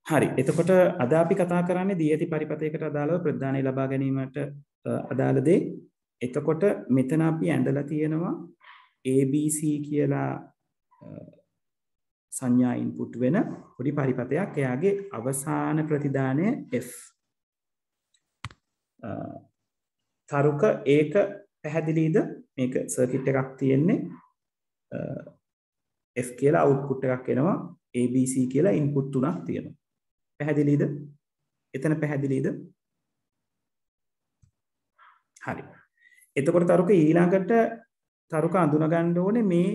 හරි. එතකොට අද අපි කතා කරන්නේ දී ඇති පරිපතයකට අදාළව ප්‍රධානය ලබා ගැනීමට අදාළ දේ. එතකොට මෙතන අපි ඇඳලා තියෙනවා ABC කියලා සංඥා ඉන්පුට් වෙන පොඩි පරිපතයක්. එයාගේ අවසාන ප්‍රතිදානය F. තරුක ඒක පැහැදිලිද? මේක සර්කිට් එකක් තියෙන්නේ. F කියලා අවුට්පුට් එකක් එනවා. ABC කියලා ඉන්පුට් තුනක් තියෙනවා. පැහැදිලිද? එතන පැහැදිලිද? හරි. එතකොට තරුක ඊළඟට තරුක අඳුන ගන්න ඕනේ මේ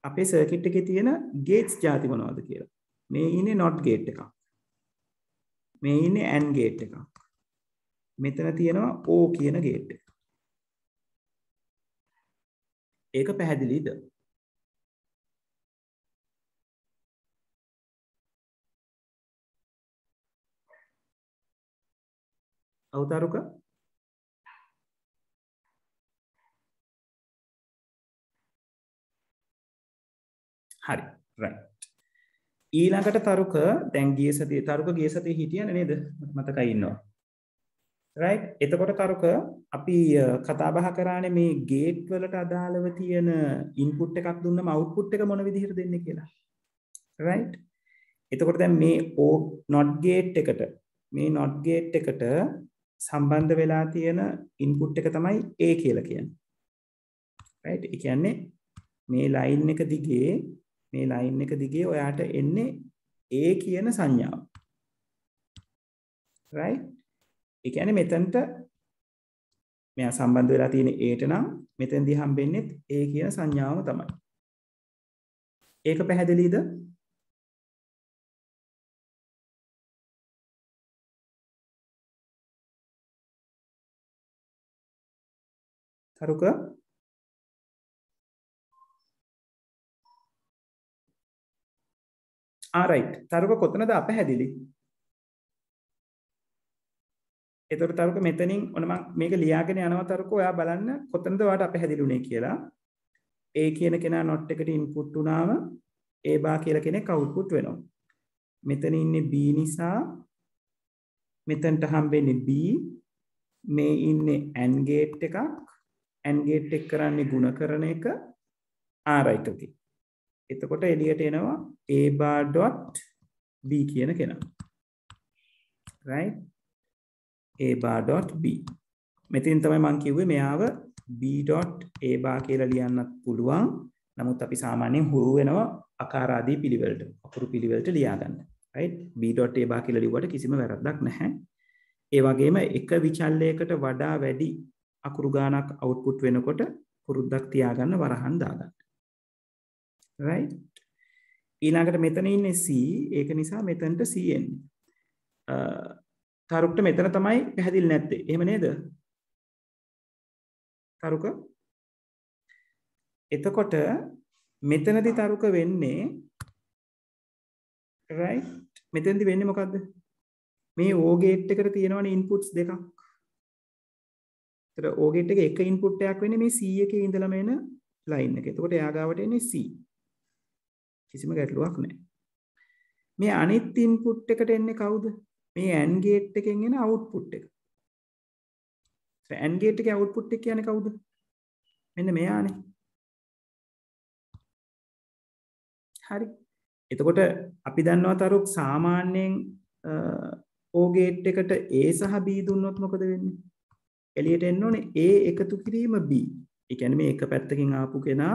අපේ සර්කිට් එකේ තියෙන ගේට්ස් ಜಾති මොනවද කියලා. මේ ඉන්නේ not gate එකක්. මේ ඉන්නේ AND gate එකක්. මෙතන තියෙනවා O කියන gate එක. ඒක පැහැදිලිද? අවතරුක හරි right ඊළඟට තරුක දැන් ගිය සතියේ තරුක ගිය සතියේ හිටියනේ නේද මතකයි ඉන්නවා right එතකොට තරුක අපි කතා බහ කරානේ මේ ගේට් වලට අදාළව තියෙන ඉන්පුට් එකක් දුන්නම අවුට්පුට් එක මොන විදිහට දෙන්නේ කියලා right එතකොට දැන් මේ O not gate එකට සම්බන්ධ වෙලා තියෙන ඉන්පුට් එක තමයි A කියලා කියන්නේ. right? ඒ කියන්නේ මේ ලයින් එක දිගේ ඔයාට එන්නේ A කියන සංඥාව. right? ඒ කියන්නේ මෙතනට මෙයා සම්බන්ධ වෙලා තියෙන Aට නම් මෙතෙන්දී හම්බෙන්නේ A කියන සංඥාවම තමයි. ඒක පැහැදිලිද? තරුක right තරුක කොතනද අපැහැදිලි එතකොට තරුක මෙතනින් ඔන්න මම මේක ලියාගෙන යනවා තරුක ඔයා බලන්න කොතනද ඔයාට අපැහැදිලි උනේ කියලා A කියන කෙනා not එකට ඉන්පුට් වුණාම A bar කියලා කෙනෙක් අවුට්පුට් වෙනවා මෙතන ඉන්නේ B නිසා මෙතනට හම්බෙන්නේ B මේ ඉන්නේ AND gate එකක් AND gate එක කරන්නේ ಗುಣ කරන එක right okay එතකොට එළියට එනවා A bar dot B කියන කෙනා right A bar dot B මෙතෙන් තමයි මම කිව්වේ මෙයාව B dot A bar කියලා ලියන්නත් පුළුවන් නමුත් අපි සාමාන්‍යයෙන් හුරු වෙනවා ආකාර ආදී පිළිවෙලට අකුරු පිළිවෙලට ලියා ගන්න right B dot A bar කියලා ලිව්වට කිසිම වැරද්දක් නැහැ ඒ වගේම එක විචල්යයකට වඩා වැඩි අකුරු ගානක් අවුට්පුට් වෙනකොට පුරුද්දක් තියාගන්න වරහන් දාගන්න right ඊළඟට මෙතන ඉන්නේ C ඒක නිසා මෙතනට C එන්නේ තරුක්ට මෙතන තමයි පැහැදිලි නැත්තේ එහෙම නේද තරුක එතකොට මෙතනදී තරුක වෙන්නේ right මෙතනදී වෙන්නේ මොකද්ද මේ O gate එකට තියෙනවනේ inputs දෙකක් ඒතර O gate එකේ එක input එකක් වෙන්නේ මේ C එකේ ඉඳලාම එන line එක. එතකොට එයා ගාවට එන්නේ C. කිසිම ගැටලුවක් නැහැ. මේ අනිත් input එකට එන්නේ කවුද? මේ AND gate එකෙන් එන output එක. AND gate එකේ output එක කියන්නේ කවුද? මෙන්න මෙයානේ. හරි. එතකොට අපි දන්නවා තරුක් සාමාන්‍යයෙන් O gate එකට A සහ B දුන්නොත් මොකද වෙන්නේ? එළියට එන්න ඕනේ A එකතු කිරීම B. ඒ කියන්නේ මේ එක පැත්තකින් ආපු කෙනා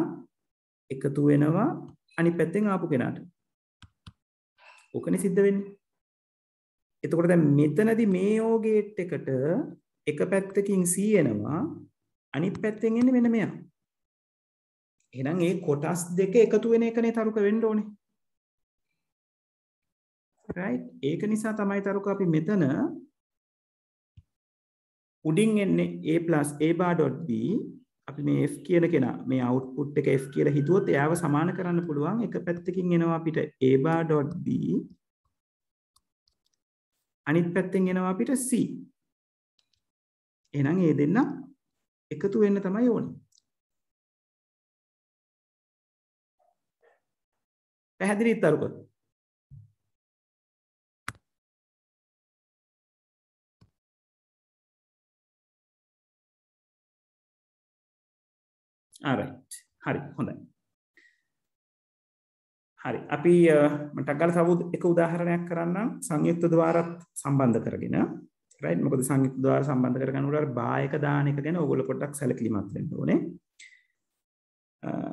එකතු වෙනවා අනිත් පැත්තෙන් ආපු කෙනාට. ඔකනේ සිද්ධ වෙන්නේ. එතකොට දැන් මෙතනදී මේ O gate එකට එක පැත්තකින් C එනවා අනිත් පැත්තෙන් එන්නේ මෙන්න මෙයා. එහෙනම් මේ කොටස් දෙක එකතු වෙන එකනේ තරුක වෙන්න ඕනේ. right ඒක නිසා තමයි තරුක අපි මෙතන උඩින් එන්නේ A bar dot B අපි මේ F කියන කෙනා මේ output එක F කියලා හිතුවොත් එයාව සමාන කරන්න පුළුවන් එක පැත්තකින් එනවා අපිට A bar dot B අනිත් පැත්තෙන් එනවා අපිට C එහෙනම් මේ දෙන්න එකතු වෙන්න තමයි ඕනේ පැහැදිලිද තරුක alright හරි හොඳයි හරි අපි මට ගාලා තව එක උදාහරණයක් කරන්නම් සංයුක්ත ద్వාරත් සම්බන්ධ කරගෙන right මොකද සංයුක්ත ద్వාර සම්බන්ධ කරගන්න උඩ බායක දාන එක ගැන ඕගොල්ලෝ පොඩ්ඩක් සැලකිලිමත් වෙන්න ඕනේ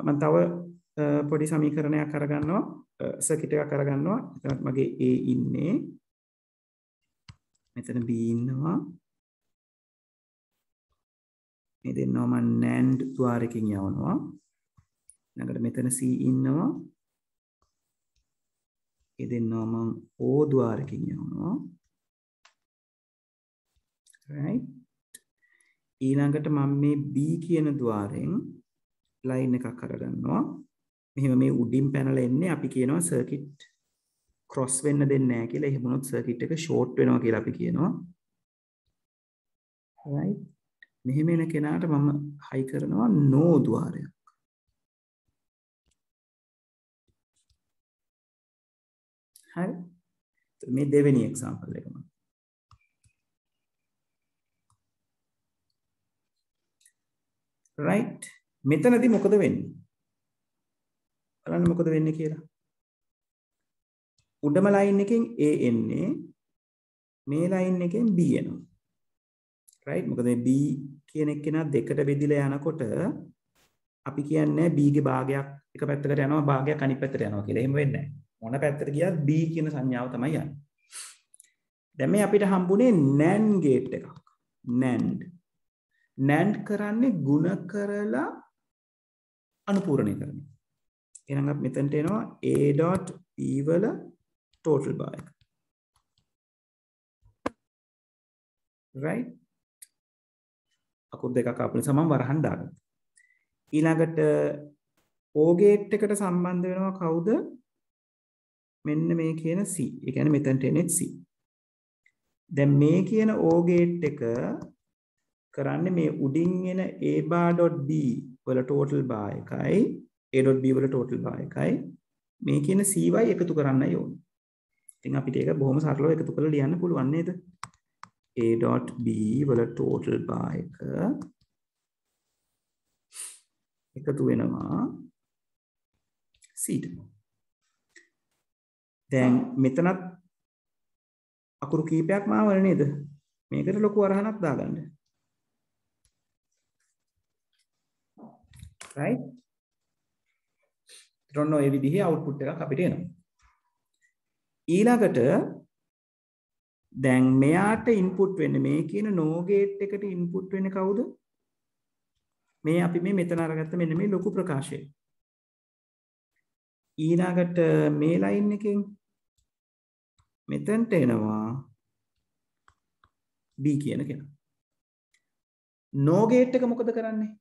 මම තව පොඩි සමීකරණයක් අරගන්නවා සර්කිට් එකක් අරගන්නවා එතනත් මගේ A ඉන්නේ මෙතන B ඉන්නවා මේ දෙන්නවා මම NAND ద్వාරකින් යවනවා ඊළඟට මෙතන C ඉන්නවා ඒ දෙන්නවා මම O ద్వාරකින් යවනවා right ඊළඟට මම මේ B කියන ద్వාරයෙන් ලයින් එකක් අරගන්නවා මෙහෙම මේ උඩින් පැනලා එන්නේ අපි කියනවා සර්කිට් ක්‍රොස් වෙන්න දෙන්නේ නැහැ කියලා එහෙම වුණොත් සර්කිට් එක ෂෝට් වෙනවා කියලා අපි කියනවා right මෙහෙම එන කෙනාට මම හයි කරනවා no ద్వාරයක් හරි මේ දෙවෙනි එක්සැම්පල් එක මම right මෙතනදී මොකද වෙන්නේ බලන්න මොකද වෙන්නේ කියලා උඩම ලයින් එකෙන් A එන්නේ මේ ලයින් එකෙන් B එනවා right මොකද මේ B කියන එක්කෙනා දෙකට බෙදිලා යනකොට අපි කියන්නේ B ගේ භාගයක් එක පැත්තකට යනවා භාගයක් අනිත් පැත්තට යනවා කියලා එහෙම වෙන්නේ නැහැ මොන පැත්තට ගියත් B කියන සංඥාව තමයි යන්නේ දැන් මේ අපිට හම්බුනේ NAND ගේට් එකක් NAND කරන්නේ ಗುಣ කරලා අනුපූරණය කරනවා එහෙනම් අපි මෙතනට එනවා A.B වල total bar එක right අකුරු දෙකක් ආපු නිසා මම වරහන් දාගත්තා ඊළඟට O gate එකට සම්බන්ධ වෙනවා කවුද මෙන්න මේ කියන C ඒ කියන්නේ මෙතනට එන්නේ C දැන් මේ කියන O gate එක කරන්නේ මේ උඩින් එන A.B වල total bar එකයි A.B වල total bar එකයි මේ කියන CY එකතු කරන්නයි ඕනේ. ඉතින් අපිට ඒක බොහොම සරලව එකතු කරලා ලියන්න පුළුවන් නේද? A.B වල total bar එක එකතු වෙනවා C ට. දැන් මෙතනත් අකුරු කීපයක් මාවල නේද? මේකට ලොකු අරහනක් දාගන්න. right? ඔන්න ඔය විදිහේ output එකක් අපිට එනවා. ඊළඟට දැන් මෙයාට input වෙන්නේ මේ කියන no gate එකට input වෙන්නේ කවුද? මේ අපි මේ මෙතන අරගත්ත මෙන්න මේ ලොකු ප්‍රකාශය. ඊළඟට මේ line එකෙන් මෙතනට එනවා B කියන කෙනා. no gate එක මොකද කරන්නේ?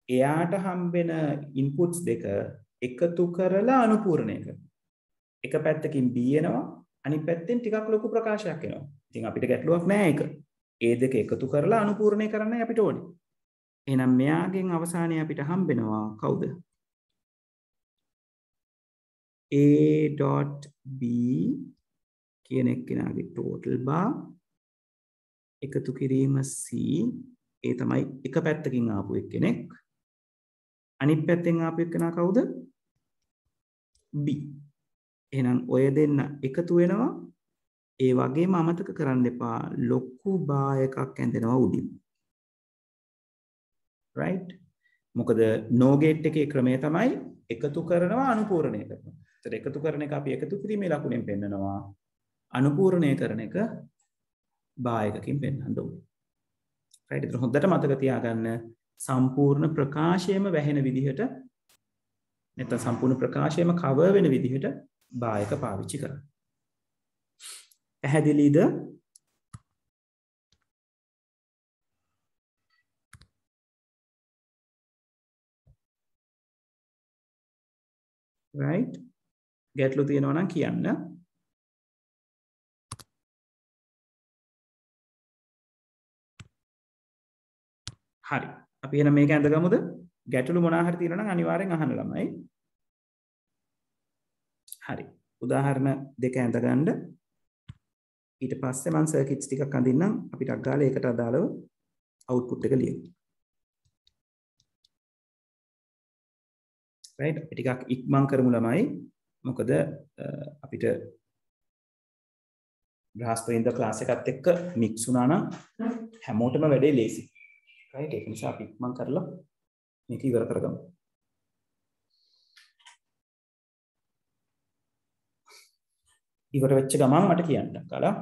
එයාට හම්බෙන inputs දෙක එකතු කරලා අනුපූරණය කරනවා. එක පැත්තකින් B එනවා අනිත් පැත්තෙන් ටිකක් ලොකු ප්‍රකාශයක් එනවා. ඉතින් අපිට ගැටලුවක් නෑ ඒක. ඒ දෙක එකතු කරලා අනුපූරණය කරන්නයි අපිට ඕනේ. එහෙනම් මෙයාගෙන් අවසානයේ අපිට හම්බෙනවා කවුද? A.B කියන එක්කෙනාගේ total bar එකතු කිරීම C ඒ තමයි එක පැත්තකින් ආපු එක්කෙනෙක්. අනිත් පැත්තෙන් ආපු එක්කෙනා කවුද? B. එහෙනම් ඔය දෙන්න එකතු වෙනවා. ඒ වගේම අමතක කරන්න එපා ලොකු බා එකක් ඇඳෙනවා උඩින්. right? මොකද no gate එකේ ක්‍රමය තමයි එකතු කරනවා අනුපූරණය කරනවා. ඒතර එකතු කරන එක අපි එකතු කිරීමේ ලකුණෙන් පෙන්නනවා. අනුපූරණය කරන එක බා එකකින් පෙන්වන්න ඕනේ. right? ඒතර හොඳට මතක තියාගන්න සම්පූර්ණ ප්‍රකාශයම වැහෙන විදිහට නැත්නම් සම්පූර්ණ ප්‍රකාශයම කවර් වෙන විදිහට බා එක පාවිච්චි කරන්න. පැහැදිලිද? right? ගැටලු තියෙනවා නම් කියන්න. හරි. අපි එහෙනම් මේක ඇඳගමුද? ගැටලු මොනවා හරි තියෙනවා නම් අනිවාර්යෙන් අහන්න ළමයි. හරි. උදාහරණ දෙක ඇඳගන්න. ඊට පස්සේ මම සර්කිට්ස් ටිකක් අඳින්නම්. අපිට අග්ගාලා ඒකට අදාළව අවුට්පුට් එක ලියමු. right අපි ටිකක් ඉක්මන් කරමු ළමයි මොකද අපිට බ්‍රහස්පතින්ද ක්ලාස් එකත් එක්ක මික්ස් වුණා නම් හැමෝටම වැඩේ ලේසි right ඒක නිසා අපි ඉක්මන් කරලා මේක ඉවර කරගමු ඉවර වෙච්ච ගමන් මට කියන්න කලා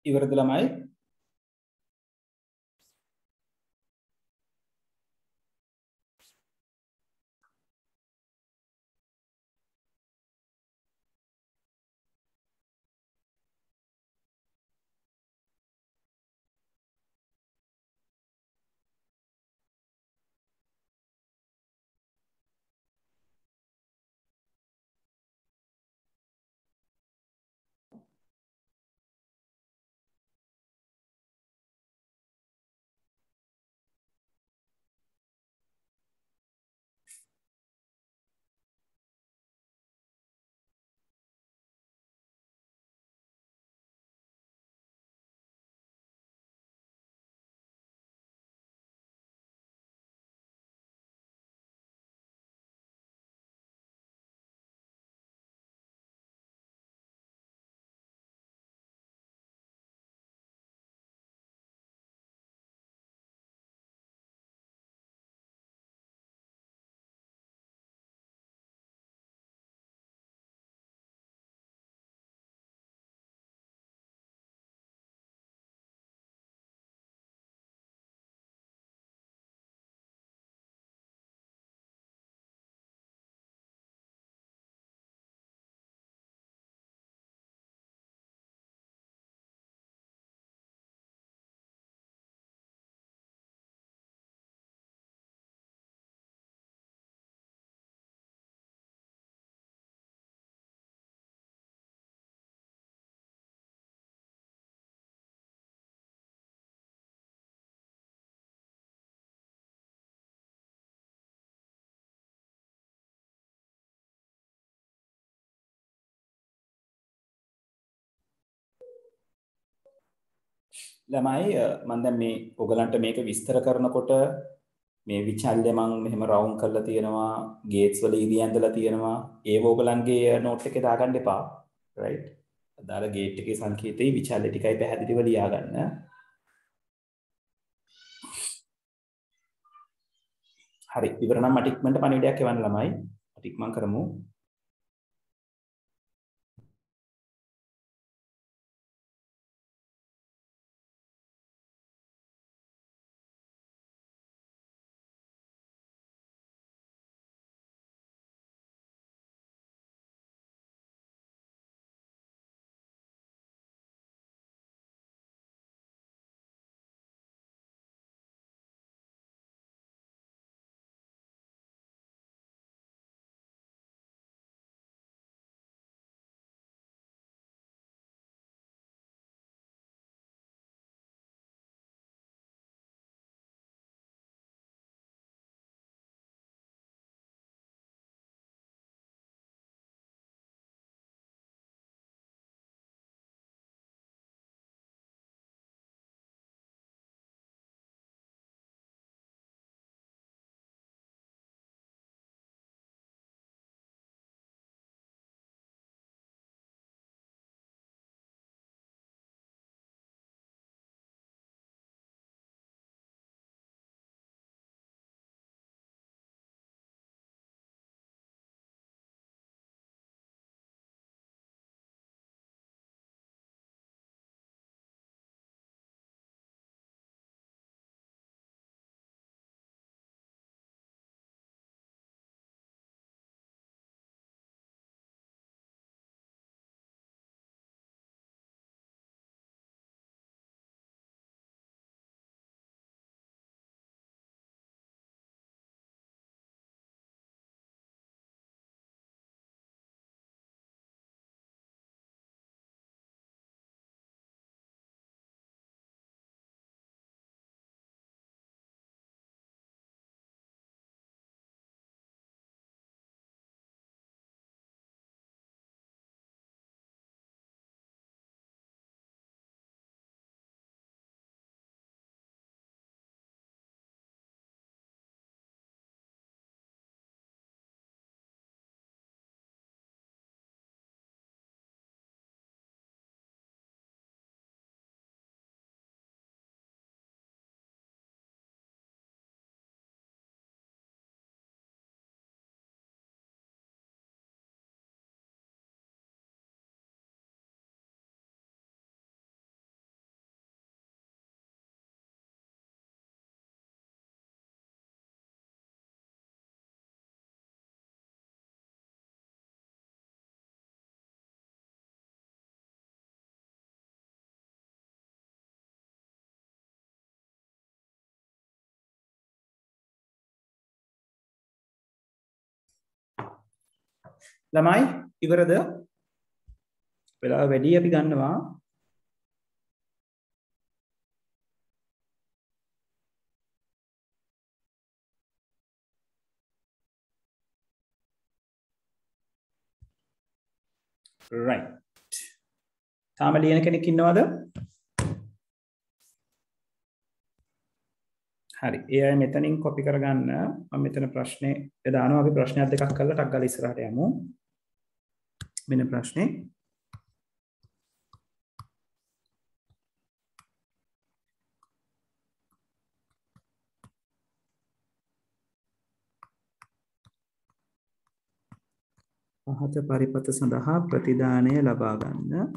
ඉවරද ළමයි? ළමයි මම දැන් මේ ඔයගලන්ට මේක විස්තර කරනකොට මේ විචල්්‍ය මං මෙහෙම රවුම් කරලා තියෙනවා ගේට්ස් වල ඉරි ඇඳලා තියෙනවා ඒව ඔයගලන්ගේ නෝට් එකේ දාගන්න එපා රයිට් අදාළ ගේට් එකේ සංකේතයේ විචල්්‍ය ටිකයි පැහැදිලිව ලියා ගන්න හරි ඉවර නම් මට ඉක්මනට පණිවිඩයක් එවන්න ළමයි අපි ඉක්මන් කරමු ළමයි ඉවරද? වෙලාව වැඩි අපි ගන්නවා. right. තාම ලියන කෙනෙක් ඉන්නවද? හරි. ඒ අය මෙතනින් කොපි කරගන්න. මම මෙතන ප්‍රශ්නේ දානවා. අපි ප්‍රශ්නයක් දෙකක් කරලා ටක් ගාලා ඉස්සරහට යමු. මෙන්න ප්‍රශ්නේ. පහත පරිපත සඳහා ප්‍රතිදානය ලබා ගන්න.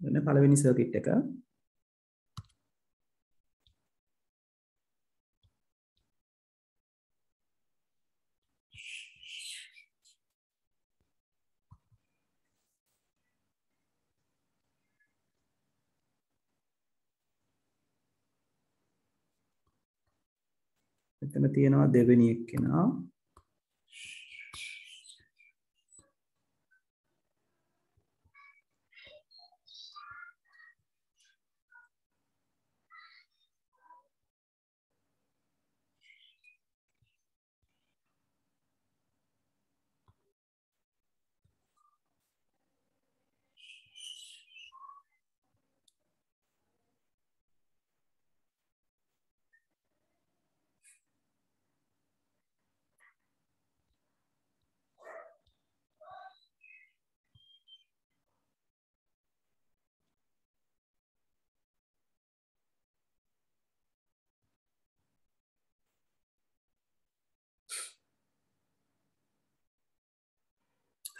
මෙන්න පළවෙනි සර්කිට් එක. මෙතන තියෙනවා දෙවෙනි එක්කෙනා.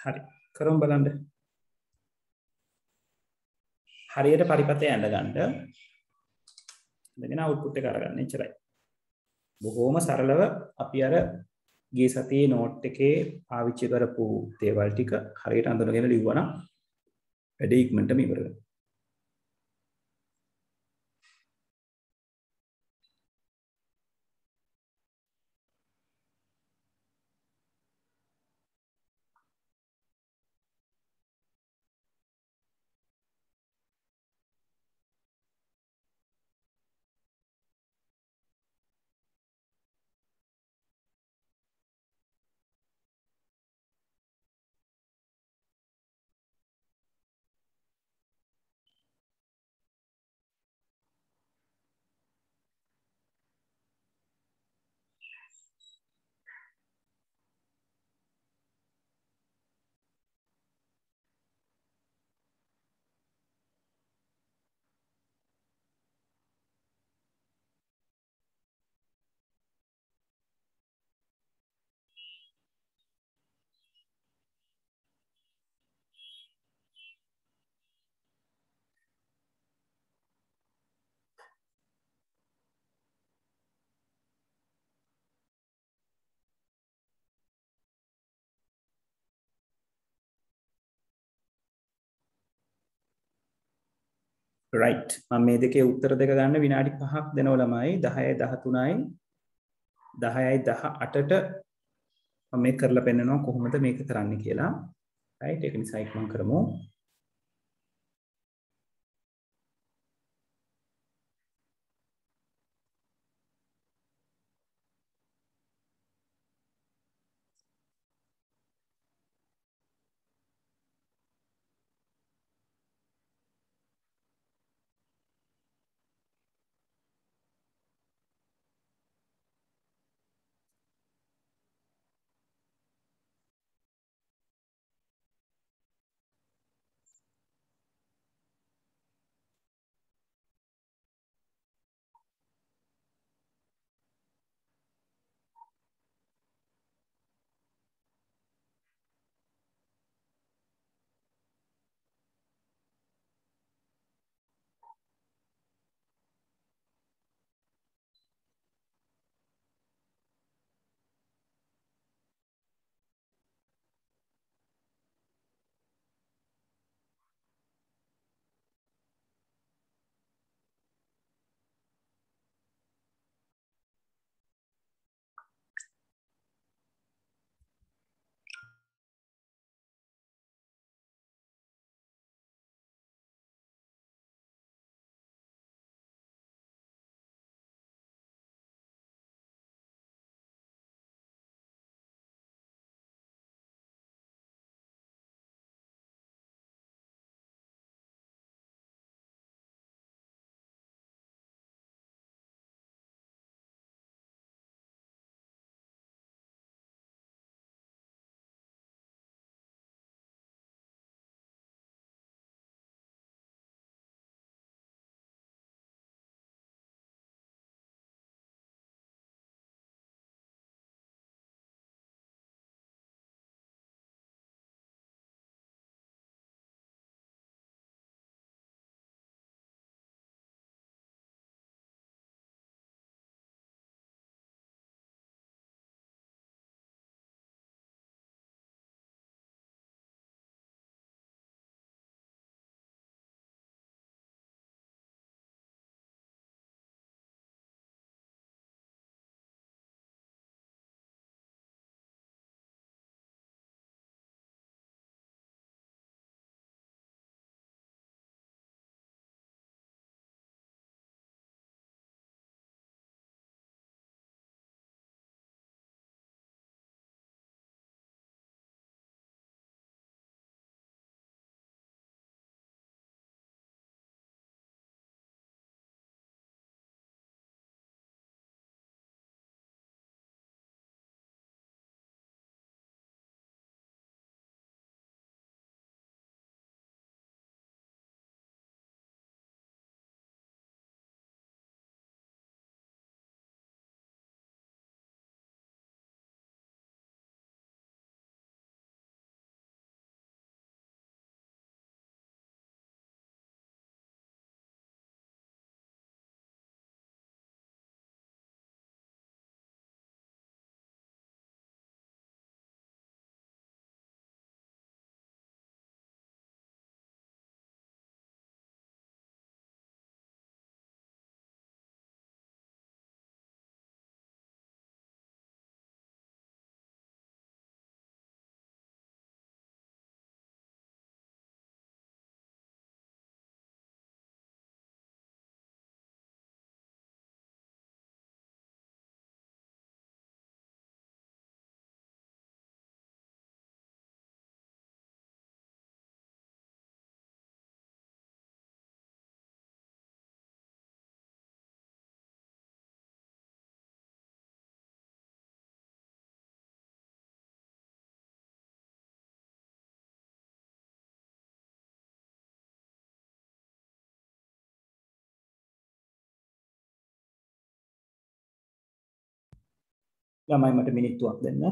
හරි. කරමු බලන්න. හරියට පරිපතය ඇඳ ගන්න. ඉඳගෙන අවුට්පුට් එක අරගන්න. එච්චරයි. බොහොම සරලව අපි අර ගිය සතියේ නෝට් එකේ පාවිච්චි කරපු දේවල් ටික හරියට අඳුනගෙන ලිව්වනම් වැඩේ ඉක්මනටම ඉවර වෙනවා. right. මම මේ දෙකේ උත්තර දෙක ගන්න විනාඩි 5ක් දෙනව ළමයි 10යි 13යි 10යි 18ට මම මේක කරලා පෙන්නනවා කොහොමද මේක කරන්නේ කියලා. right. ඒක නිසා ඉක්මන් කරමු. ළමයි මට මිනිත්තුවක් දෙන්න.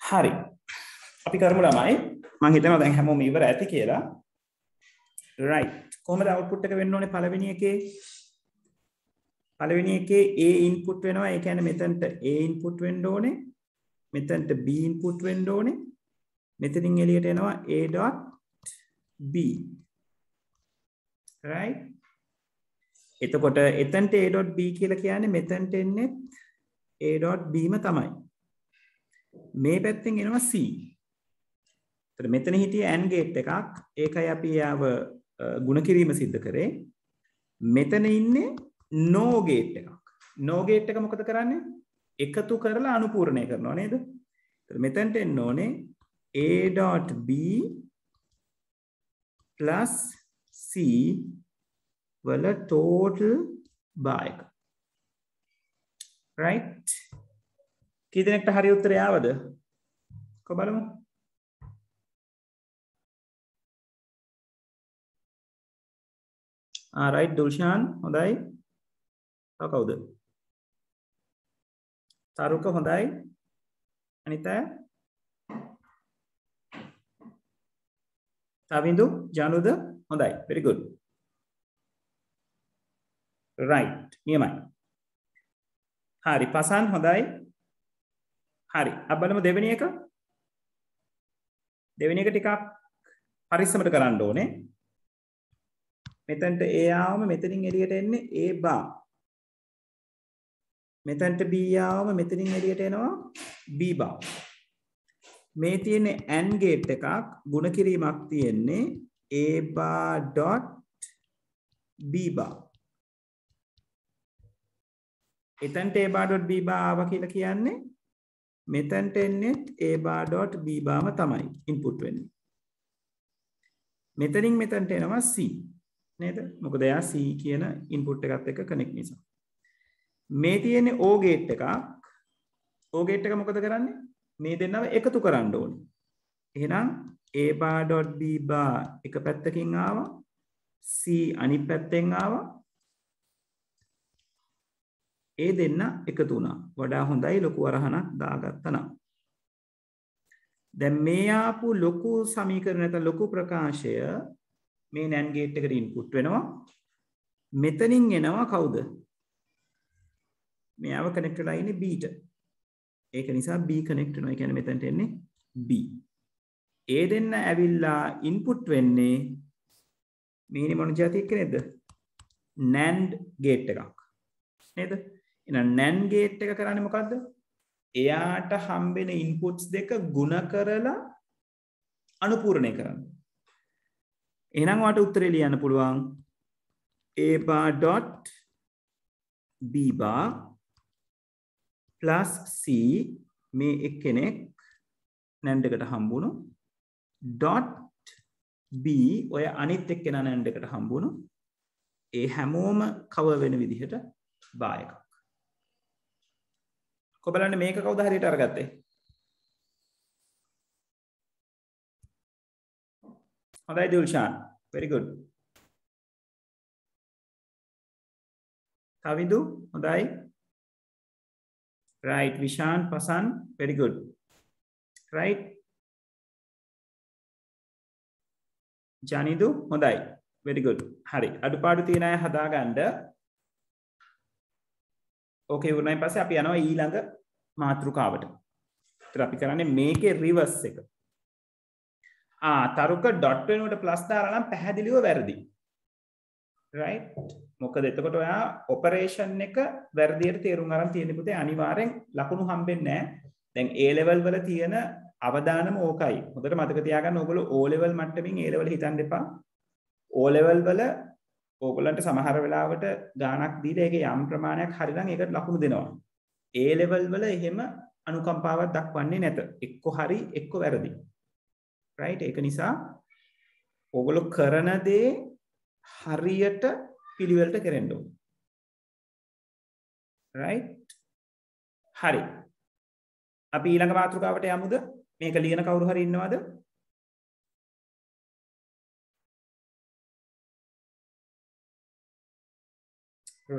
හරි. අපි කරමු ළමයි. මම හිතනවා දැන් හැමෝම ඉවර ඇති කියලා. right. කොහොමද output එක වෙන්න ඕනේ පළවෙනි එකේ? පළවෙනි එකේ A input වෙනවා. ඒ කියන්නේ මෙතනට A input වෙන්න ඕනේ. මෙතනට B input වෙන්න ඕනේ. මෙතනින් එළියට එනවා A.B. right. එතකොට එතනට A.B කියලා කියන්නේ මෙතනට එන්නේ A.B ම තමයි. මේ පැත්තෙන් එනවා C. එතකොට මෙතන හිටියේ AND gate එකක්. ඒකයි අපි යාව ගුණ කිරීම සිද්ධ කරේ. මෙතන ඉන්නේ NOR gate එකක්. NOR gate එක මොකද කරන්නේ? එකතු කරලා අනුපූර්ණය කරනවා නේද? එතකොට මෙතනට එන්න ඕනේ A.B plus C වල total bar එක. right. කී දෙනෙක්ට හරි උත්තරය ආවද? කො බලමු. right දුල්ෂාන් හොඳයි. තව කවුද? තරුක හොඳයි. අනිත තවිඳු ජනුද හොඳයි. very good. right. නියමයි. හරි පසන් හොඳයි. හරි. අපි බලමු දෙවෙනි එක. දෙවෙනි එක ටිකක් පරිස්සමට කරන්න ඕනේ. මෙතනට A ආවම මෙතනින් එළියට එන්නේ A bar. මෙතනට B ආවම මෙතනින් එළියට එනවා B bar. මේ තියෙන්නේ AND gate එකක් ගුණ කිරීමක් තියෙන්නේ A bar dot B bar. එතනට A bar dot B bar ආවා කියලා කියන්නේ මෙතනට එන්නේ A bar dot B bar ම තමයි ඉන්පුට් වෙන්නේ. මෙතනින් මෙතනට එනවා C නේද? මොකද එයා C කියන ඉන්පුට් එකත් එක්ක කනෙක්ට් නිසා. මේ තියෙන්නේ O gate එකක්. O gate එක මොකද කරන්නේ? මේ දෙන්නව එකතු කරන්න ඕනේ. එහෙනම් A bar dot B bar එක පැත්තකින් ආවා. C අනිත් පැත්තෙන් ආවා. ඒ දෙන්න එකතු වුණා. වඩා හොඳයි ලොකු වරහනක් දාගත්තා නම්. දැන් මේ ආපු ලොකු සමීකරණ නැත්නම් ලොකු ප්‍රකාශය මේ NAND gate එකට ඉන්පුට් වෙනවා. මෙතනින් එනවා කවුද? මෙයාව කනෙක්ට් වෙලා ඉන්නේ B ට. ඒක නිසා B කනෙක්ට් වෙනවා. ඒ කියන්නේ මෙතනට එන්නේ B. ඒ දෙන්න ඇවිල්ලා ඉන්පුට් වෙන්නේ මේ මොන જાතියක් නේද? NAND gate එකක්. නේද? එහෙනම් NAND gate එක කරන්නේ මොකද්ද? එයාට හම්බෙන ඉන්පුට්ස් දෙක ගුණ කරලා අනුපූර්ණය කරන්න. එහෙනම් ඔයාලට උත්තරේ ලියන්න පුළුවන් A bar dot B bar plus C මේ එක්කෙනෙක් NAND එකට හම්බුණු dot B ඔය අනිත් එක්කෙනා NAND එකට හම්බුණු ඒ හැමෝම කවර් වෙන විදිහට bar එකක්. කො බලන්න මේක කවුද හරියට අරගත්තේ? හොඳයි දිල්ෂාන්. very good. තවිදු හොඳයි. right විශාන් Pasan very good. right. Janidu හොඳයි. very good. හරි. අඩුපාඩු තියෙන අය හදාගන්න. ඕකේ වුණායින් පස්සේ අපි යනවා ඊළඟ මාතෘකාවට. ඒතර අපි කරන්නේ මේකේ රිවර්ස් එක. තරුක ඩොට් වෙනුවට ප්ලස් දාලා නම් පැහැදිලිව වැරදි. right. මොකද එතකොට ඔයා ඔපරේෂන් එක වැරදියට තේරුම් අරන් තියෙන පුතේ අනිවාර්යෙන් ලකුණු හම්බෙන්නේ නැහැ. දැන් A level වල තියෙන අවදානම ඕකයි. හොඳට මතක තියාගන්න ඕගොල්ලෝ O level මට්ටමින් A level හිතන්න එපා. O level වල ඕගොල්ලන්ට සමහර වෙලාවට ගාණක් දීලා ඒකේ යම් ප්‍රමාණයක් හරි නම් ඒකට ලකුණු දෙනවා. A level වල එහෙම අනුකම්පාවක් දක්වන්නේ නැත. එක්ක හරි එක්ක වැරදි. right. ඒක නිසා ඕගොල්ලෝ කරන දේ හරියට පිළිවෙලට කරන්න ඕනේ. right. හරි. අපි ඊළඟ මාතෘකාවට යමුද? මේක ලියන කවුරු හරි ඉන්නවද?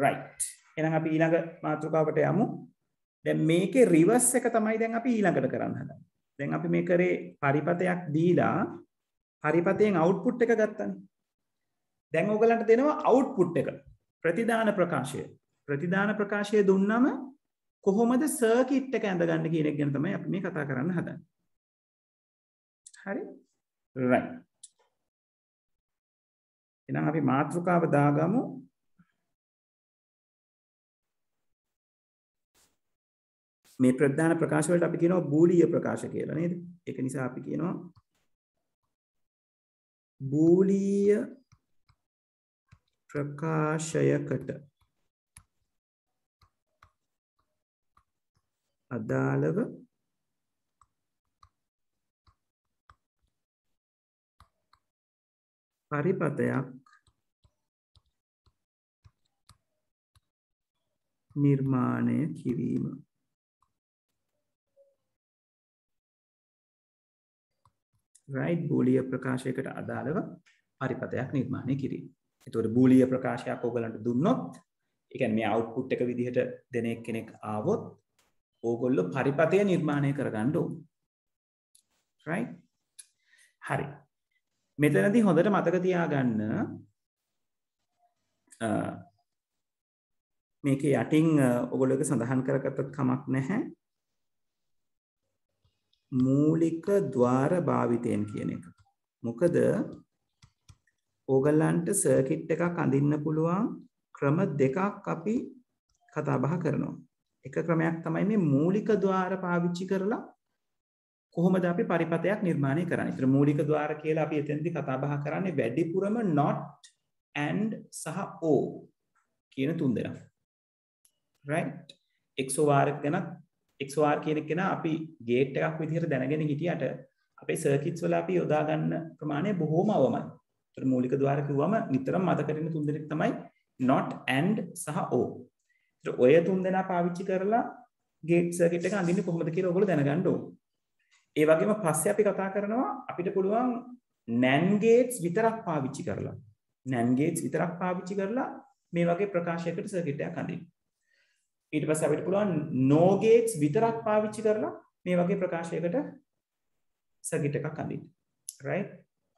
right. එහෙනම් අපි ඊළඟ මාතෘකාවට යමු. දැන් මේකේ රිවර්ස් එක තමයි දැන් අපි ඊළඟට කරන්න හදන්නේ. දැන් අපි මේ කරේ පරිපතයක් දීලා පරිපතයෙන් අවුට්පුට් එක ගත්තනේ. දැන් ඔයගලන්ට දෙනවා අවුට්පුට් එක. ප්‍රතිදාන ප්‍රකාශය. ප්‍රතිදාන ප්‍රකාශය දුන්නම කොහොමද සර්කිට් එක ඇඳගන්නේ කියන එක ගැන තමයි අපි මේ කතා කරන්න හදන්නේ. හරි? right. එහෙනම් අපි මාතෘකාව දාගමු. මේ ප්‍රධාන ප්‍රකාශ වලට අපි කියනවා බූලිය ප්‍රකාශ කියලා නේද? ඒක නිසා අපි කියනවා බූලිය ප්‍රකාශයකට අදාළව පරිපතයක් නිර්මාණය කිරීම. right බූලිය ප්‍රකාශයකට අදාළව පරිපතයක් නිර්මාණය කිරීම. එතකොට බූලිය ප්‍රකාශයක් ඔයගලන්ට දුන්නොත් ඒ කියන්නේ මේ අවුට්පුට් එක විදිහට දෙන කෙනෙක් ආවොත් ඕගොල්ලෝ පරිපතය නිර්මාණය කරගන්න ඕන. right හරි. මෙතනදී හොඳට මතක තියාගන්න මේකේ යටින් ඔයගොල්ලෝ සඳහන් කරගත්තත් කමක් නැහැ. මූලික ద్వාර භාවිතයෙන් කියන එක. මොකද ඕගලන්ට සර්කිට් එකක් අඳින්න පුළුවන් ක්‍රම දෙකක් අපි කතා බහ කරනවා. එක ක්‍රමයක් තමයි මේ මූලික ద్వාර පාවිච්චි කරලා කොහොමද අපි පරිපතයක් නිර්මාණය කරන්නේ. ඒතර මූලික ద్వාර කියලා අපි එතෙන්දී කතා බහ කරන්නේ වැඩිපුරම not and සහ o කියන තුන් දෙනා. right XOR ගැන XOR කියන එක නා අපි ගේට් එකක් විදිහට දැනගෙන හිටියට අපේ සර්කිට්ස් වල අපි යොදා ගන්න ප්‍රමාණය බොහෝම අවමයි. ඒතර මූලික ద్వාර කිව්වම නිතරම මතක රැඳෙන තුන් දෙනෙක් තමයි not and සහ o. ඒතර ඔය තුන් දෙනා පාවිච්චි කරලා ගේට් සර්කිට් එක අඳින්නේ කොහොමද කියලා ඔයගොල්ලෝ දැනගන්න ඕන. ඒ වගේම පස්සේ අපි කතා කරනවා අපිට පුළුවන් NAND gates විතරක් පාවිච්චි කරලා NAND gates විතරක් පාවිච්චි කරලා මේ වගේ ප්‍රකාශයකට සර්කිට් එකක් අඳින්න. ඊට පස්සේ අපිට පුළුවන් no gates විතරක් පාවිච්චි කරලා මේ වගේ ප්‍රකාශයකට සර්කිට් එකක් අඳින්න. right?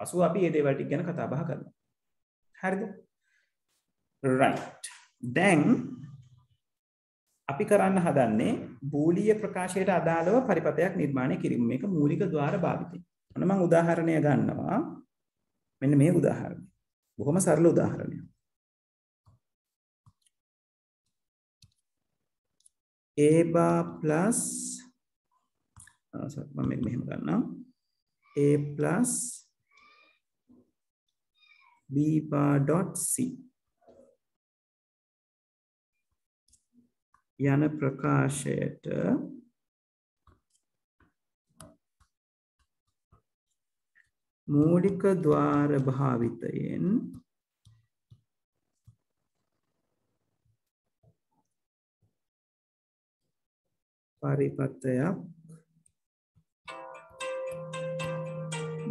අසුව අපි මේ දේවල් ටික ගැන කතා බහ කරනවා. හරිද? right. දැන් අපි කරන්න හදන්නේ බූලිය ප්‍රකාශයට අදාළව පරිපතයක් නිර්මාණය කිරීම. මේක මූලික ద్వාර භාවිතය. ඔන්න මම උදාහරණය ගන්නවා. මෙන්න මේ උදාහරණය. බොහොම සරල උදාහරණයක්. a bar plus මම මේක මෙහෙම ගන්නවා. a plus b bar dot c යන ප්‍රකාශයට මූලික ద్వාර භාවිතයෙන් පරිපතයක්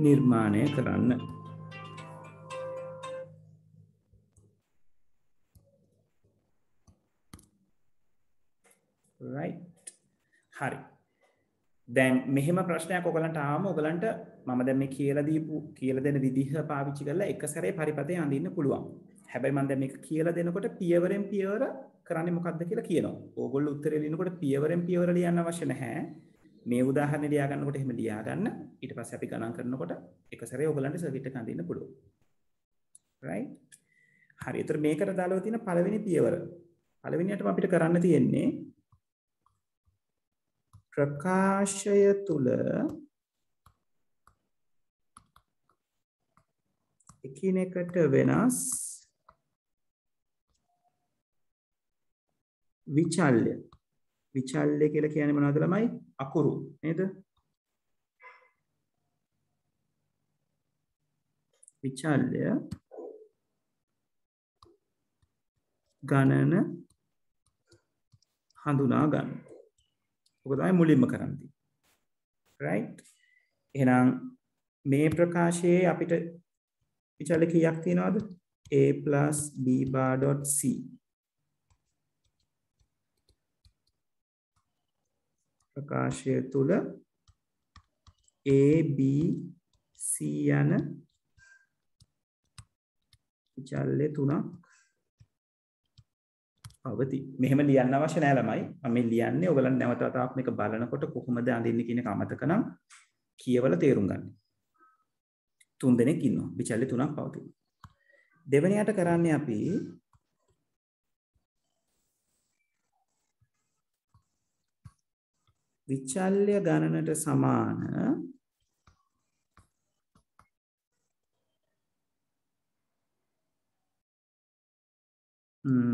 නිර්මාණය කරන්න. right හරි. දැන් මෙහෙම ප්‍රශ්නයක් ඔයගලන්ට ආවම ඔයගලන්ට මම දැන් මේ කියලා දෙන විදිහ පාවිච්චි කරලා එක සැරේ පරිපතේ අඳින්න පුළුවන්. හැබැයි මම දැන් මේක කියලා දෙනකොට පියවරෙන් පියවර කරන්නේ මොකක්ද කියලා කියනවා. ඕගොල්ලෝ උත්තරේ ලියනකොට පියවරෙන් පියවර ලියන්න අවශ්‍ය නැහැ. මේ උදාහරණේ ලියා ගන්නකොට එහෙම ලියා ගන්න. ඊට පස්සේ අපි ගණන් කරනකොට එක සැරේ ඔයගලන්ට සර්කිට් එක අඳින්න පුළුවන්. right හරි. ඒතර මේකට දාලා තියෙන පළවෙනි පියවර. පළවෙනියටම අපිට කරන්න තියෙන්නේ ප්‍රකාශය තුල එකිනෙකට වෙනස් විචල්්‍ය කියලා කියන්නේ මොනවද ළමයි? අකුරු නේද? විචල්්‍ය ගණන හඳුනා ගන්න. ඔක තමයි මුලින්ම කරන්නේ. right එහෙනම් මේ ප්‍රකාශයේ අපිට විචල්්‍ය කීයක් තියෙනවද? a plus b bar dot c ප්‍රකාශය තුල A B C යන විචල්්‍ය තුනක් පවති. මෙහෙම ලියන්න අවශ්‍ය නැහැ ළමයි. මම මේ ලියන්නේ ඔයගලන් නැවත වතාවක් මේක බලනකොට කොහොමද අඳින්නේ කියන එක අමතක නම් කියවලා තේරුම් ගන්න. තුන් දෙනෙක් ඉන්නවා. විචල්්‍ය තුනක් පවතින. දෙවෙනියට කරන්නේ අපි විචල්්‍ය ගණනට සමාන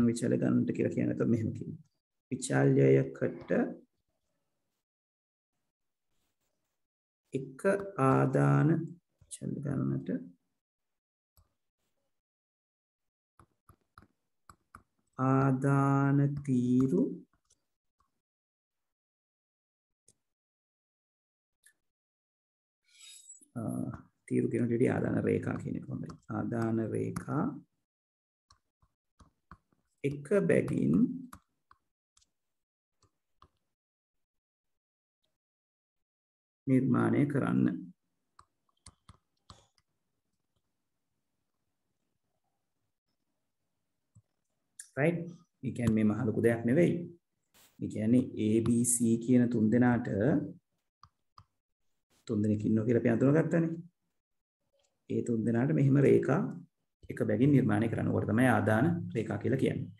විචල්්‍ය ගණනට කියලා කියන එක මෙහෙම කියනවා. විචල්්‍යයකට එක ආදාන විචල්්‍ය ගණනට ආදාන තීරු තීරු කියන දෙයට ආදාන රේඛා කියන එක හොඳයි. ආදාන රේඛා එක බැගින් නිර්මාණය කරන්න. right? ඒ කියන්නේ මේ මහ ලොකු දෙයක් නෙවෙයි. ඒ කියන්නේ ABC කියන තුන් දෙනාට තුන් දෙනෙක් ඉන්නවා කියලා අපි අඳුනගත්තානේ. ඒ තුන් දෙනාට මෙහිම රේඛා එක බැගින් නිර්මාණය කරන්න. ඕකට තමයි ආදාන රේඛා කියලා කියන්නේ.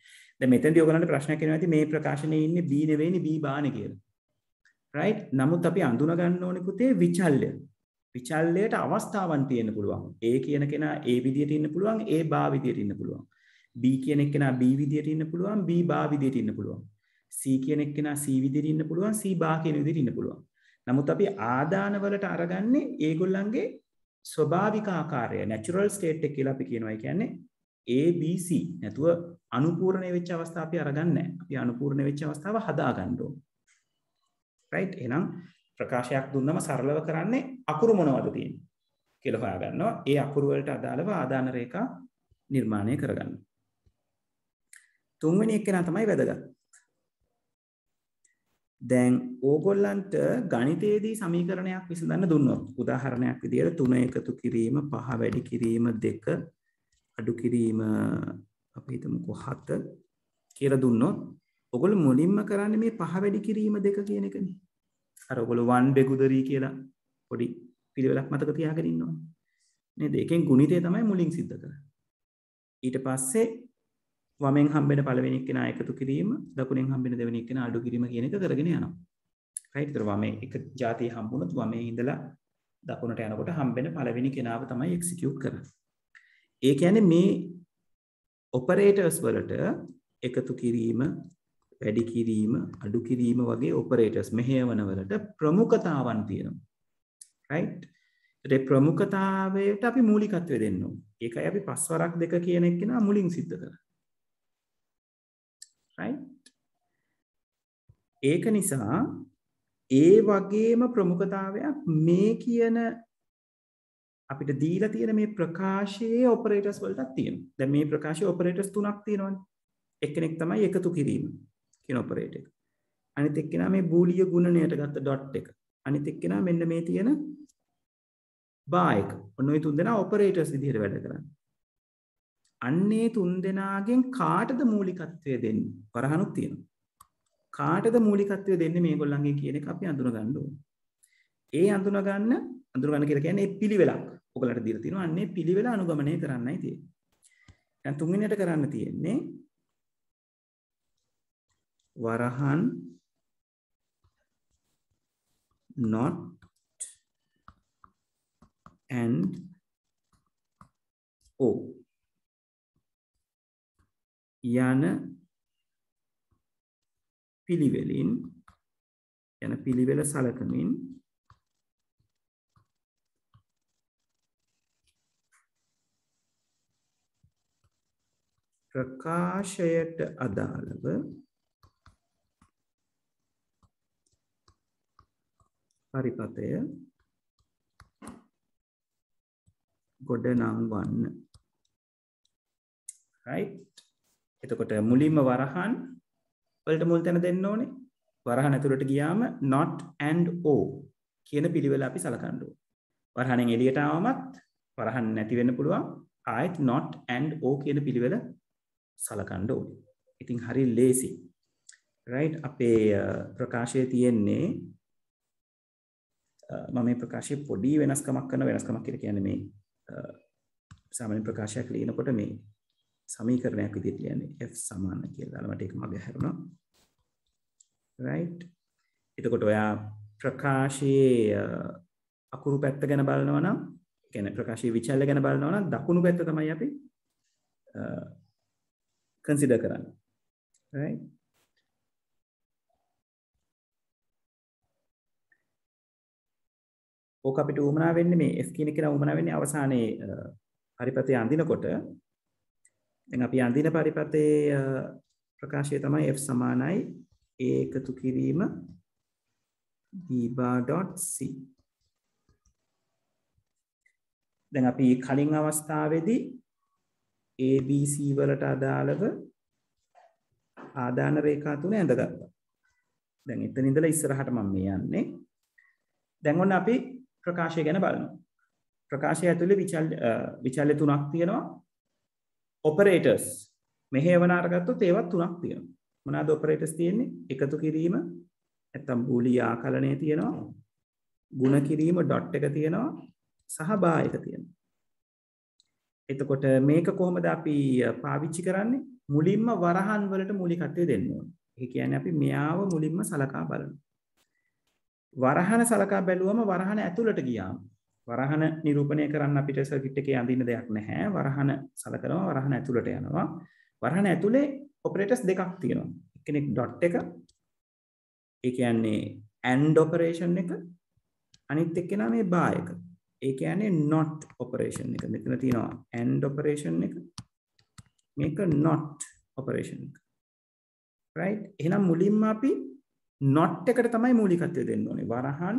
දැන් මෙතෙන්දී ඔයගලන්ට ප්‍රශ්නයක් එනවා ඇති මේ ප්‍රකාශනයේ ඉන්නේ B නෙවෙයිනේ B බානේ කියලා. right? නමුත් අපි අඳුන ගන්න ඕනේ පුතේ විචල්්‍ය. විචල්්‍යයට අවස්ථාවන් තියෙන්න පුළුවන්. A කියන කෙනා A විදියට ඉන්න පුළුවන්, A බා විදියට ඉන්න පුළුවන්. B කියන එක්කෙනා B විදියට ඉන්න පුළුවන්, B බා විදියට ඉන්න පුළුවන්. C කියන එක්කෙනා C විදියට ඉන්න පුළුවන්, C බා කියන විදියට ඉන්න පුළුවන්. නමුත් අපි ආදාන වලට අරගන්නේ ඒගොල්ලන්ගේ ස්වභාවික ආකාරය natural state එක කියලා අපි කියනවා. ඒ කියන්නේ ABC නැතුව අනුපූර්ණ වෙච්ච අවස්ථාව අපි අරගන්නේ නැහැ. අපි අනුපූර්ණ වෙච්ච අවස්ථාව හදා ගන්න ඕන. right? එහෙනම් ප්‍රකාශයක් දුන්නම සරලව කරන්නේ අකුරු මොනවද තියෙන්නේ කියලා හොයා ගන්නවා. ඒ අකුරු වලට අදාළව ආදාන රේඛා නිර්මාණය කරගන්න. තුන්වෙනි එකේනා තමයි වැදගත්. දැන් ඕගොල්ලන්ට ගණිතයේදී සමීකරණයක් විසඳන්න දුන්නොත් උදාහරණයක් විදියට 3 එකතු කිරීම 5 වැඩි කිරීම 2 අඩු කිරීම අපි හිතමුකෝ 7 කියලා දුන්නොත් ඔයගොල්ලෝ මුලින්ම කරන්නේ මේ 5 වැඩි කිරීම 2 කියන එකනේ. අර ඔයගොල්ලෝ 1 බෙගුදරි කියලා පොඩි පිළිවෙලක් මතක තියාගෙන ඉන්නවා නේද? ඒකෙන් ගුණිතය තමයි මුලින් සිද්ධ කරන්නේ. ඊට පස්සේ වමෙන් හම්බෙන පළවෙනි එක්කෙනා එකතු කිරීම, දකුණෙන් හම්බෙන දෙවෙනි එක්කෙනා අඩු කිරීම කියන එක කරගෙන යනවා. right? ඒතර වමේ එක જાතිය හම්බුනොත් වමේ ඉඳලා දකුණට යනකොට හම්බෙන පළවෙනි කෙනාව තමයි එක්සිකියුට් කරන්නේ. ඒ කියන්නේ මේ ඔපරේටර්ස් වලට එකතු කිරීම, වැඩි කිරීම, අඩු කිරීම වගේ ඔපරේටර්ස් මෙහෙයවන වලට ප්‍රමුඛතාවන් තියෙනවා. right? ඒ ප්‍රමුඛතාවයට අපි මූලිකත්වය දෙන්න ඕනේ. ඒකයි අපි පස්වරක් දෙක කියන එක නා මුලින් සිද්ධ කරන්නේ. right? ඒක නිසා ඒ වගේම ප්‍රමුඛතාවයක් මේ කියන අපිට දීලා තියෙන මේ ප්‍රකාශයේ ඔපරේටර්ස් වලටත් තියෙනවා. දැන් මේ ප්‍රකාශයේ ඔපරේටර්ස් තුනක් තියෙනවානේ. එක්කෙනෙක් තමයි එකතු කිරීම කියන ඔපරේටර් එක. අනිත් එක්කෙනා මේ බූලිය ගුණණයට ගත්ත ඩොට් එක. අනිත් එක්කෙනා මෙන්න මේ තියෙන බා එක. ඔන්න ඔය තුන් දෙනා ඔපරේටර්ස් විදිහට වැඩ කරන්නේ. අන්නේ තුන් දෙනාගෙන් කාටද මූලිකත්වය දෙන්නේ? වරහණුත් තියෙනවා. කාටද මූලිකත්වය දෙන්නේ මේගොල්ලන්ගේ කියන එක අපි අඳුන ගන්න ඕනේ. ඒ අඳුන ගන්න කියලා කියන්නේ පිළිවෙලක්. ඔයගලට දීලා තියෙනවා. අන්නේ පිළිවෙල අනුගමනය කරන්නයි තියෙන්නේ. දැන් තුන්වෙනියට කරන්න තියෙන්නේ වරහන් not and o යන පිළිවෙල සලකමින් ප්‍රකාශයට අදාළව පරිපතය ගොඩනංවන්න. right? එතකොට මුලින්ම වරහන් වලට මුල් තැන දෙන්න ඕනේ. වරහන් ඇතුළට ගියාම not and o කියන පිළිවෙල අපි සලකන්න ඕනේ. වරහණෙන් එළියට ආවමත් වරහන් නැති වෙන්න පුළුවන්. ආයෙත් not and o කියන පිළිවෙල සලකන්න ඕනේ. ඉතින් හරි ලේසි. right අපේ ප්‍රකාශයේ තියෙන්නේ මම මේ ප්‍රකාශයේ පොඩි වෙනස්කමක් කරන වෙනස්කමක් කියලා කියන්නේ මේ සාමාන්‍ය ප්‍රකාශයක් ලියනකොට මේ සමීකරණයක් විදිහට ලියන්නේ f සමාන කියලා දාලා මට ඒක මගේ හැරුණා. right එතකොට ඔයා ප්‍රකාශයේ අකුරු පැත්ත ගැන බලනවා නම් කියන්නේ ප්‍රකාශයේ විචල්‍ය ගැන බලනවා නම් දකුණු පැත්ත තමයි අපි consider කරන්නේ. right ඕක අපිට උමනා වෙන්නේ මේ f කියන එක උමනා වෙන්නේ අවසානයේ පරිපතේ අඳිනකොට. දැන් අපි අඳින පරිපතේ ප්‍රකාශය තමයි f සමානයි a එකතු කිරීම b bar.c. දැන් අපි කලින් අවස්ථාවේදී ABC වලට අදාළව ආදාන රේඛා තුන ඇඳගත්තා. දැන් එතන ඉඳලා ඉස්සරහට මම මේ යන්නේ. දැන් ඔන්න අපි ප්‍රකාශය ගැන බලනවා. ප්‍රකාශය ඇතුලේ විචල්‍ය තුනක් තියෙනවා. ඔපරේටර්ස් මෙහෙවන අරගත්තොත් ඒවත් තුනක් තියෙනවා. මොනවාද ඔපරේටර්ස් තියෙන්නේ? එකතු කිරීම නැත්නම් බූලිය ආකලනය තියෙනවා. ගුණ කිරීම ඩොට් එක තියෙනවා. සහ බා එක තියෙනවා. එතකොට මේක කොහොමද අපි පාවිච්චි කරන්නේ? මුලින්ම වරහන් වලට මූලිකත්වය දෙන්න ඕනේ. ඒ කියන්නේ අපි මෙයාව මුලින්ම සලකා බලනවා. වරහන සලකා බැලුවම වරහන ඇතුළට ගියාම වරහන නිරූපණය කරන්න අපිට සර්කිට් එකේ අඳින්න දෙයක් නැහැ. වරහන සලකනවා වරහන ඇතුළට යනවා. වරහන ඇතුලේ ඔපරේටර්ස් දෙකක් තියෙනවා. එක්කෙනෙක් ඩොට් එක. ඒ කියන්නේ AND ඔපරේෂන් එක. අනිත් එක්කෙනා මේ බා එක. ඒ කියන්නේ not operation එක. මෙතන තියෙනවා AND operation එක. මේක not operation එක. right එහෙනම් මුලින්ම අපි not එකට තමයි මූලිකත්වය දෙන්න ඕනේ. වරහන්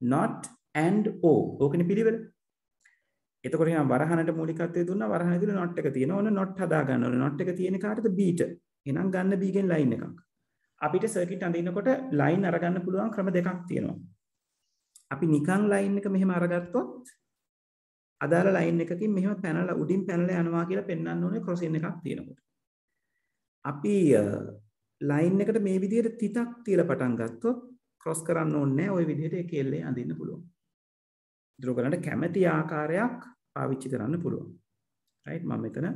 not and o. ඕකනේ පිළිවෙල. එතකොට එහෙනම් වරහනට මූලිකත්වය දුන්නා. වරහන ඇතුලේ not එක තියෙනවා. ඔන්න not හදා ගන්න ඕනේ. not එක තියෙන කාටද? b ට. එහෙනම් ගන්න b ගෙන් line එකක්. අපිට සර්කිට් අඳිනකොට line අරගන්න පුළුවන් ක්‍රම දෙකක් තියෙනවා. අපි නිකන් line එක මෙහෙම අරගත්තොත් අදාළ line එකකින් මෙහෙම පැනලා උඩින් පැනලා යනවා කියලා පෙන්වන්න ඕනේ crossing එකක් තියෙනකොට. අපි line එකට මේ විදිහට තිතක් තියලා පටන් ගත්තොත් cross කරන්න ඕනේ නැහැ. ওই විදිහට ඒ කෙල්ලේ අඳින්න පුළුවන්. ඉතින් ඔයගලන්ට කැමැති ආකාරයක් පාවිච්චි කරන්න පුළුවන්. right මම මෙතන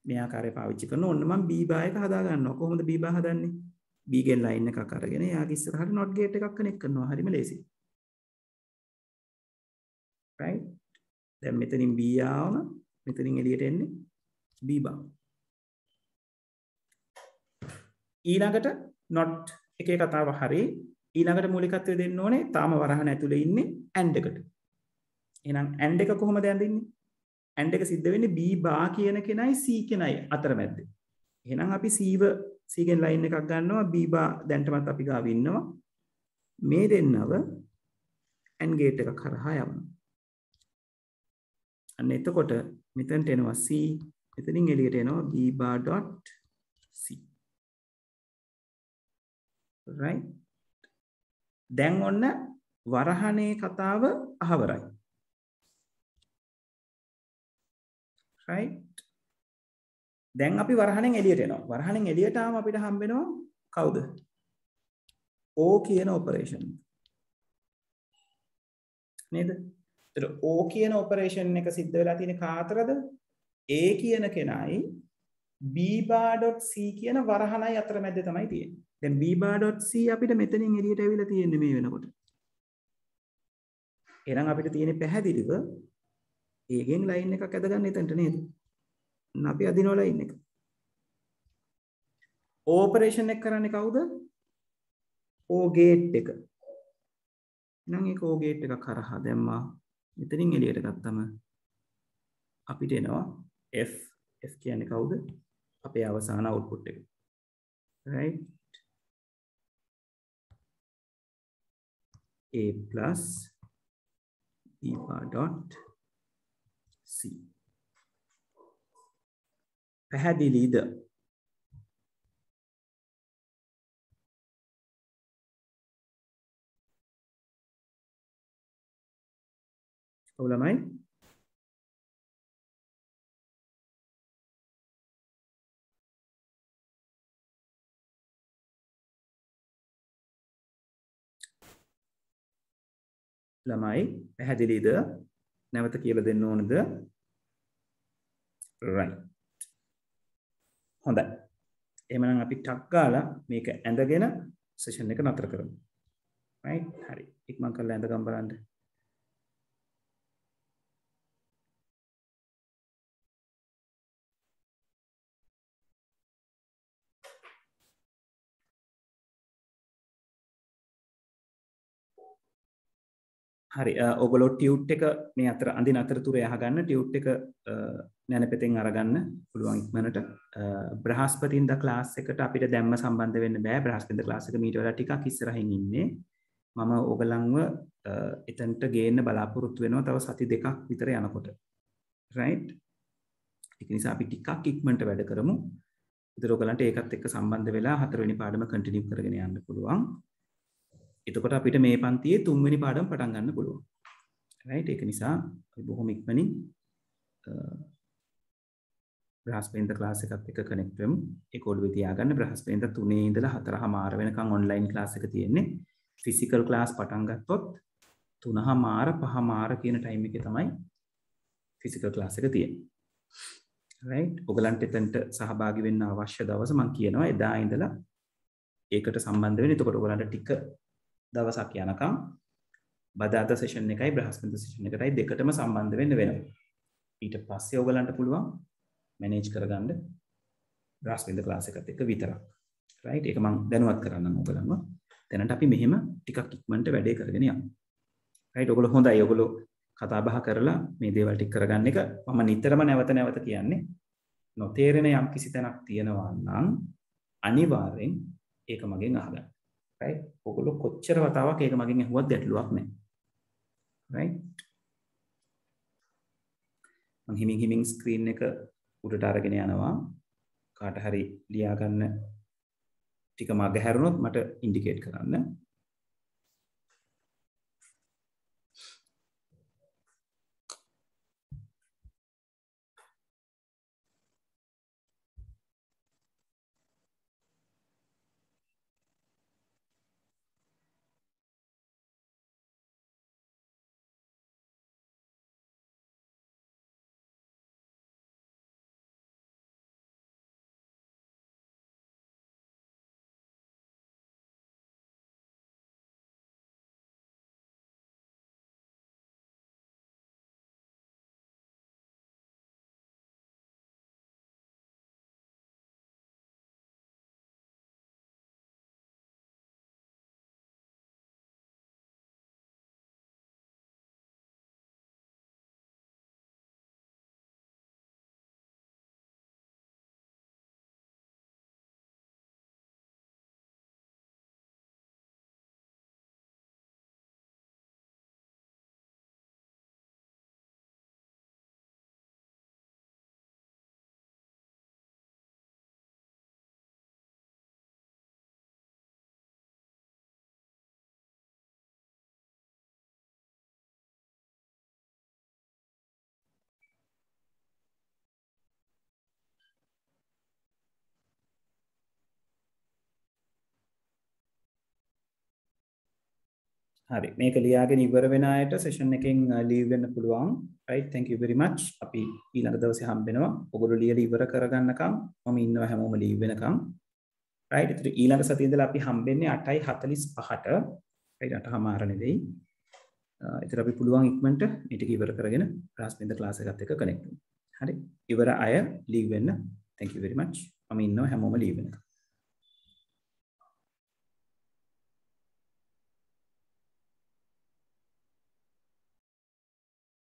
මේ ආකාරය පාවිච්චි කරනවා. ඔන්න මම b bar එක හදා ගන්නවා. කොහොමද b bar හදන්නේ? b ගෙන් line එකක් අරගෙන එයාගේ ඉස්සරහට not gate එකක් කනෙක්ට් කරනවා. හරිම ලේසියි. right දැන් මෙතනින් b ආවම මෙතනින් එළියට එන්නේ b bar. ඊළඟට not එකේ කතාව හරි. ඊළඟට මූලිකත්වය දෙන්න ඕනේ තාම වරහන ඇතුලේ ඉන්නේ and එකට. එහෙනම් and එක කොහොමද ඇඳින්නේ? and එක සිද්ධ වෙන්නේ b bar කියන කෙනයි c කෙනයි අතරමැද්ද. එහෙනම් අපි c ගෙන් line එකක් ගන්නවා. b bar දැන්ටමත් අපි ගාව ඉන්නවා. මේ දෙන්නව and gate එකක් කරහා යවනවා. අන්න එතකොට මෙතනට එනවා c, එතනින් එළියට එනවා b bar.c. right දැන් ඔන්න වරහනේ කතාව අහවරයි. right දැන් අපි වරහනෙන් එළියට එනවා. වරහනෙන් එළියට ආවම අපිට හම්බ වෙනවා කවුද? o කියන ඔපරේෂන් නේද? O කියන ඔපරේෂන් එක සිද්ධ වෙලා තියෙන කාතරද? A කියන කෙනයි b bar.c කියන වරහනයි අතරමැද තමයි තියෙන්නේ. දැන් b bar.c අපිට මෙතනින් එළියට ඇවිල්ලා තියෙන්නේ මේ වෙනකොට. එහෙනම් අපිට තියෙන්නේ පැහැදිලිව A ගෙන් line එකක් ඇදගන්න එතනට නේද? අපි අදිනවා line එක. O ඔපරේෂන් එක කරන්නේ කවුද? O gate එක. එහෙනම් ඒක O gate එක කරහා දැම්මා. මෙතනින් එළියට ගත්තම අපිට එනවා f කියන්නේ කවුද? අපේ අවසාන output එක. right a plus b bar.c. පැහැදිලිද? ඔව් ළමයි ළමයි පැහැදිලිද නැවත කියලා දෙන්න ඕනද right හොඳයි එහෙනම් අපි ටක් ගාලා මේක ඇඳගෙන සෙෂන් එක නතර කරමු right හරි ඉක්මන් කරලා ඇඳ ගම් බලන්න හරි ඔයගොල්ලෝ ටියුට් එක මේ අතර අඳින අතරතුර යහගන්න ටියුට් එක නැනපෙතෙන් අරගන්න පුළුවන් ඉක්මනට බ්‍රහස්පතින්දා ක්ලාස් එකට අපිට දැම්ම සම්බන්ධ වෙන්න බෑ බ්‍රහස්පතින්දා ක්ලාස් එක මීට වඩා ටිකක් ඉස්සරහින් ඉන්නේ මම ඕගලන්ව එතනට ගේන්න බලාපොරොත්තු වෙනවා තව සති දෙකක් විතර යනකොට right ඒක නිසා අපි ටිකක් ඉක්මනට වැඩ කරමු ඒතර ඕගලන්ට ඒකත් එක්ක සම්බන්ධ වෙලා හතරවෙනි පාඩම කන්ටිනියු කරගෙන යන්න පුළුවන් එතකොට අපිට මේ පන්තියේ තුන්වෙනි පාඩම පටන් ගන්න පුළුවන්. right ඒක නිසා අපි බොහොම ඉක්මනින් බ්‍රහස්පතින්දා ක්ලාස් එකත් එක්ක කනෙක්ට් වෙමු. ඒක ඔළුවේ තියාගන්න බ්‍රහස්පතින්දා 3 ඉඳලා 4:00 වෙනකන් ඔන්ලයින් ක්ලාස් එක තියෙන්නේ. ෆිසිකල් ක්ලාස් පටන් ගත්තොත් 3:00 5:00 කියන ටයිම් එකේ තමයි ෆිසිකල් ක්ලාස් එක තියෙන්නේ. right ඔයගලන්ට එතනට සහභාගී වෙන්න අවශ්‍ය දවස මම කියනවා එදා ඉඳලා ඒකට සම්බන්ධ වෙන්න. එතකොට ඔයගලන්ට ටික දවසක් යනකම් බදාදා සෙෂන් එකයි බ්‍රහස්පතින්දා සෙෂන් එකයි දෙකටම සම්බන්ධ වෙන්න වෙනවා. ඊට පස්සේ ඔයගලන්ට පුළුවන් මැනේජ් කරගන්න බ්‍රහස්පතින්දා ක්ලාස් එකත් එක්ක විතරක්. right ඒක මම දැනුවත් කරන්නම් ඔයගලන්ව. දැනට අපි මෙහෙම ටිකක් ඉක්මනට වැඩේ කරගෙන යමු. right ඔයගොල්ලෝ හොඳයි ඔයගොල්ලෝ කතා බහ කරලා මේ දේවල් ටික කරගන්න එක මම නිතරම නැවත කියන්නේ නොතේරෙන යම් කිසි තැනක් තියෙනවා නම් අනිවාර්යෙන් ඒක මගෙන් අහගන්න. right ඔයගොල්ලෝ කොච්චර වතාවක් ඒක මගෙන් අහුවත් ගැටලුවක් නැහැ. right මම හිමින් ස්ක්‍රීන් එක උඩට අරගෙන යනවා කාට හරි ලියා ගන්න ටික මග හැරුණොත් මට ඉන්ඩිකේට් කරන්න. හරි මේක ලියාගෙන ඉවර වෙන අයට සෙෂන් එකෙන් ලීව් වෙන්න පුළුවන්. right thank you very much. අපි ඊළඟ දවසේ හම්බ වෙනවා. ඔයගොල්ලෝ ලියලා ඉවර කරගන්නකම් මම ඉන්නවා හැමෝම ලීව් වෙනකම්. right ඒතර ඊළඟ සතියේ ඉඳලා අපි හම්බෙන්නේ 8:45ට. right 8:00 නෙවෙයි. ඒතර අපි පුළුවන් ඉක්මනට මේ ටික ඉවර කරගෙන බ්‍රහස්පතින්දා ක්ලාස් එකත් එක්ක කනෙක්ට් වෙමු. හරි ඉවර අය ලීව් වෙන්න. thank you very much. මම ඉන්නවා හැමෝම ලීව් වෙනකම්.